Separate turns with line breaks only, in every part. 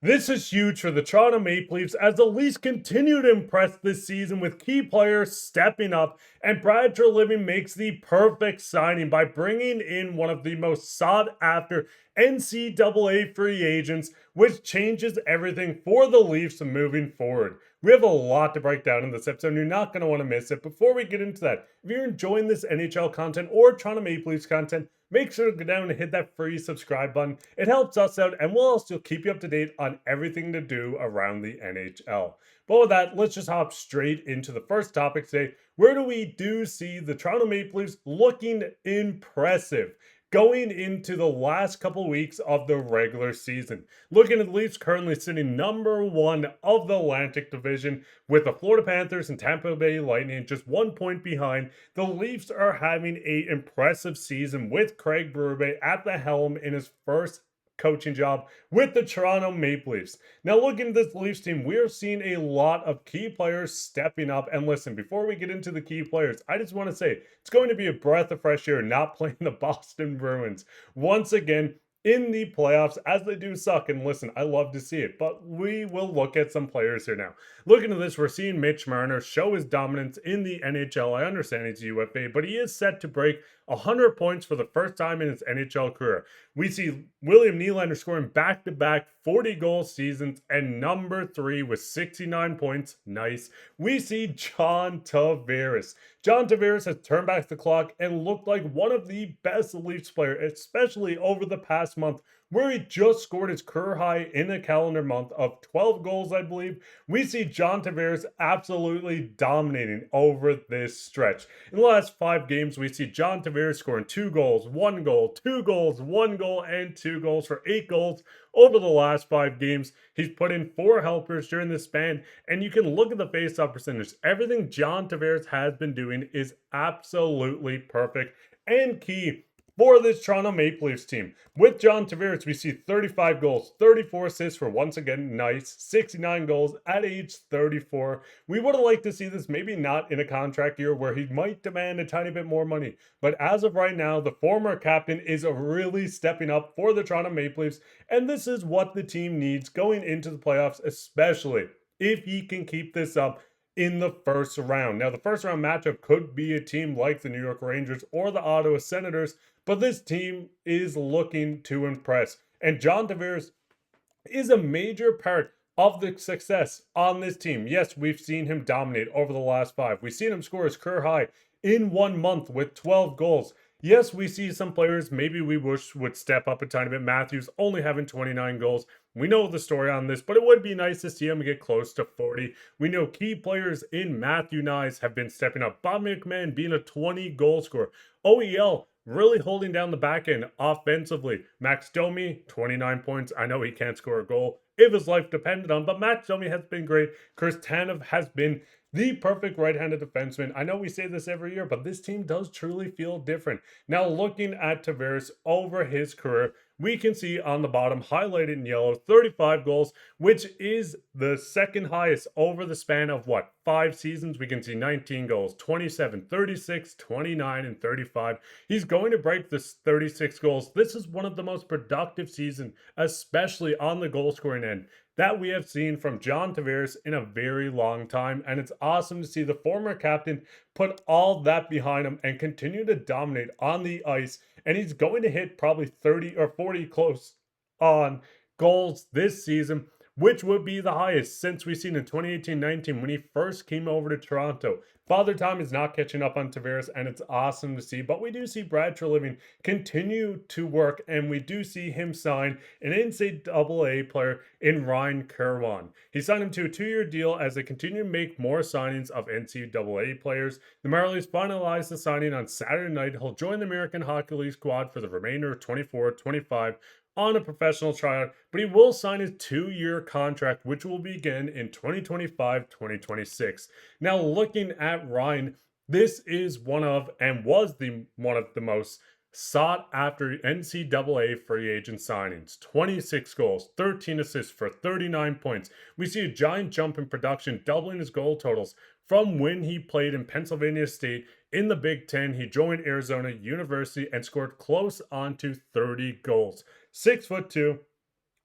This is huge for the Toronto Maple Leafs as the Leafs continue to impress this season with key players stepping up, and Brad Treliving makes the perfect signing by bringing in one of the most sought after NCAA free agents, which changes everything for the Leafs moving forward. We have a lot to break down in this episode, and you're not going to want to miss it. Before we get into that, if you're enjoying this NHL content or Toronto Maple Leafs content, make sure to go down and hit that free subscribe button. It helps us out and we'll also keep you up to date on everything to do around the NHL. But with that, let's just hop straight into the first topic today. Where do we see the Toronto Maple Leafs looking impressive going into the last couple weeks of the regular season? Looking at the Leafs currently sitting number one of the Atlantic Division with the Florida Panthers and Tampa Bay Lightning just 1 point behind. The Leafs are having an impressive season with Craig Berube at the helm in his first coaching job with the Toronto Maple Leafs. Now, looking at this Leafs team, we are seeing a lot of key players stepping up. And listen, before we get into the key players, I just want to say it's going to be a breath of fresh air not playing the Boston Bruins once again in the playoffs, as they do suck. And listen, I love to see it, but we will look at some players here now. Looking at this, we're seeing Mitch Marner show his dominance in the NHL. I understand he's a UFA, but he is set to break 100 points for the first time in his NHL career. We see William Nylander scoring back-to-back 40-goal seasons and number 3 with 69 points. Nice. We see John Tavares. John Tavares has turned back the clock and looked like one of the best Leafs players, especially over the past month, where he just scored his career high in a calendar month of 12 goals, I believe. We see John Tavares absolutely dominating over this stretch. In the last 5 games, we see John Tavares scoring 2 goals, 1 goal, 2 goals, 1 goal, and 2 goals for 8 goals over the last 5 games. He's put in 4 helpers during this span, and you can look at the faceoff percentage. Everything John Tavares has been doing is absolutely perfect and key for this Toronto Maple Leafs team. With John Tavares, we see 35 goals, 34 assists for once again nice, 69 goals at age 34. We would have liked to see this maybe not in a contract year where he might demand a tiny bit more money. But as of right now, the former captain is really stepping up for the Toronto Maple Leafs, and this is what the team needs going into the playoffs, especially if he can keep this up in the first round. Now, the first round matchup could be a team like the New York Rangers or the Ottawa Senators, but this team is looking to impress. And John Tavares is a major part of the success on this team. Yes, we've seen him dominate over the last 5. We've seen him score his career high in 1 month with 12 goals. Yes, we see some players maybe we wish would step up a tiny bit. Matthews only having 29 goals. We know the story on this, but it would be nice to see him get close to 40. We know key players in Matthew Nyes have been stepping up. Bob McMahon being a 20 goal scorer. OEL really holding down the back end offensively. Max Domi, 29 points. I know he can't score a goal if his life depended on, but Max Domi has been great. Chris Tanev has been the perfect right-handed defenseman. I know we say this every year, but this team does truly feel different. Now, looking at Tavares over his career, we can see on the bottom, highlighted in yellow, 35 goals, which is the second highest over the span of, 5 seasons? We can see 19 goals, 27, 36, 29, and 35. He's going to break this 36 goals. This is one of the most productive seasons, especially on the goal-scoring end, that we have seen from John Tavares in a very long time. And it's awesome to see the former captain put all that behind him and continue to dominate on the ice. And he's going to hit probably 30 or 40 close on goals this season, which would be the highest since we've seen in 2018-19 when he first came over to Toronto. Father Time is not catching up on Tavares, and it's awesome to see. But we do see Brad Treliving continue to work, and we do see him sign an NCAA player in Ryan Kirwan. He signed him to a 2-year deal as they continue to make more signings of NCAA players. The Marlies finalized the signing on Saturday night. He'll join the American Hockey League squad for the remainder of 24-25 on a professional tryout, but he will sign his 2-year contract, which will begin in 2025-2026. Now, looking at Ryan, this is one of the most sought after NCAA free agent signings. 26 goals, 13 assists for 39 points. We see a giant jump in production, doubling his goal totals from when he played in Pennsylvania State in the Big Ten. He joined Arizona University and scored close on to 30 goals. 6'2",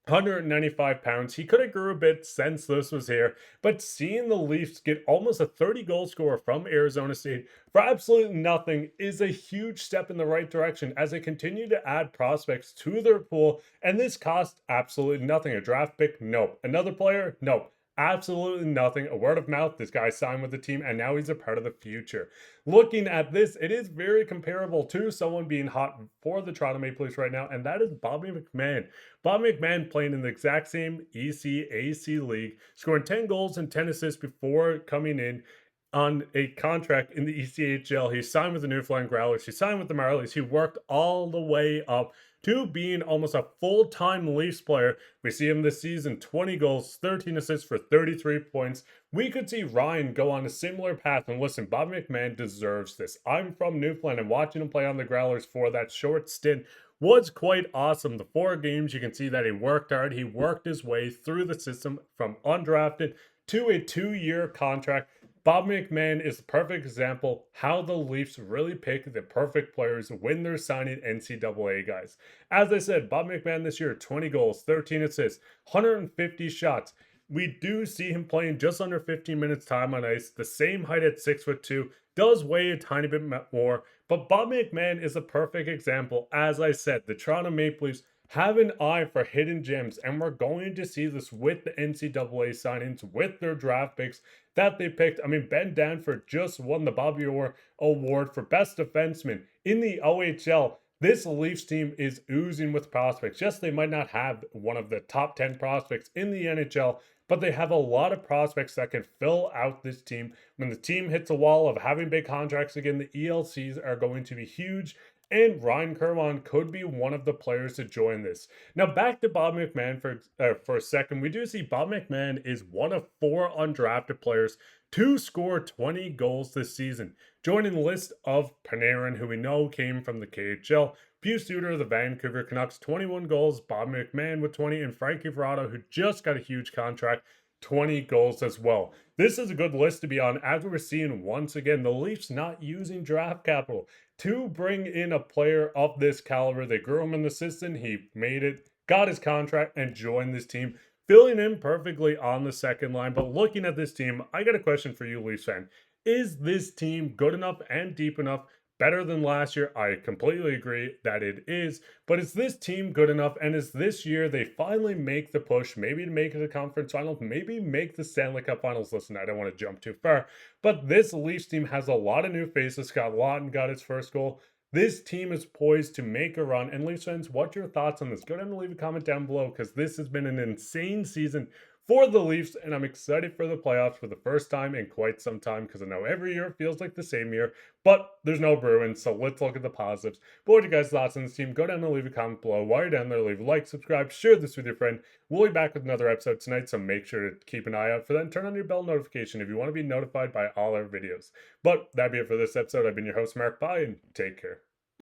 195 pounds. He could have grew a bit since this was here, but seeing the Leafs get almost a 30 goal scorer from Arizona State for absolutely nothing is a huge step in the right direction as they continue to add prospects to their pool. And this cost absolutely nothing. A draft pick? Nope. Another player? Nope. Absolutely nothing. A word of mouth. This guy signed with the team and now he's a part of the future. Looking at this, it is very comparable to someone being hot for the Toronto Maple Leafs right now, and that is Bobby McMann. Bobby McMann playing in the exact same ECAC league, scoring 10 goals and 10 assists before coming in on a contract in the ECHL. He signed with the Newfoundland Growlers. He signed with the Marlies. He worked all the way up to being almost a full-time Leafs player. We see him this season, 20 goals, 13 assists for 33 points. We could see Ryan go on a similar path. And listen, Bobby McMann deserves this. I'm from Newfoundland, and watching him play on the Growlers for that short stint was quite awesome. The 4 games, you can see that he worked hard. He worked his way through the system from undrafted to a 2-year contract. Bob McMahon is the perfect example how the Leafs really pick the perfect players when they're signing NCAA guys. As I said, Bob McMahon this year, 20 goals, 13 assists, 150 shots. We do see him playing just under 15 minutes time on ice, the same height at 6'2", does weigh a tiny bit more, but Bob McMahon is a perfect example. As I said, the Toronto Maple Leafs have an eye for hidden gems, and we're going to see this with the NCAA signings, with their draft picks that they picked. I mean, Ben Danford just won the Bobby Orr Award for Best Defenseman in the OHL. This Leafs team is oozing with prospects. Yes, they might not have one of the top 10 prospects in the NHL, but they have a lot of prospects that can fill out this team. When the team hits a wall of having big contracts again, the ELCs are going to be huge, and Ryan Kirwan could be one of the players to join this. Now, back to Bob McMahon for a second. We do see Bob McMahon is one of 4 undrafted players to score 20 goals this season, joining the list of Panarin, who we know came from the KHL, Pius Suter of the Vancouver Canucks, 21 goals, Bob McMahon with 20, and Frankie Verotto, who just got a huge contract, 20 goals as well. This is a good list to be on, as we're seeing once again the Leafs not using draft capital to bring in a player of this caliber. They grew him in the system, he made it, got his contract, and joined this team, filling in perfectly on the second line. But looking at this team, I got a question for you, Leafs fan. Is this team good enough and deep enough, better than last year? I completely agree that it is, but is this team good enough? And is this year they finally make the push, maybe to make it a conference final, maybe make the Stanley Cup finals? Listen, I don't want to jump too far, but this Leafs team has a lot of new faces. Scott Laughton got his first goal. This team is poised to make a run. And Leafs fans, what's your thoughts on this? Go ahead and leave a comment down below, because this has been an insane season for the Leafs, and I'm excited for the playoffs for the first time in quite some time, because I know every year feels like the same year, but there's no Bruins, so let's look at the positives. But what are you guys' thoughts on this team? Go down and leave a comment below. While you're down there, leave a like, subscribe, share this with your friend. We'll be back with another episode tonight, so make sure to keep an eye out for that and turn on your bell notification if you want to be notified by all our videos. But that'd be it for this episode. I've been your host, Mark. Bye, and take care.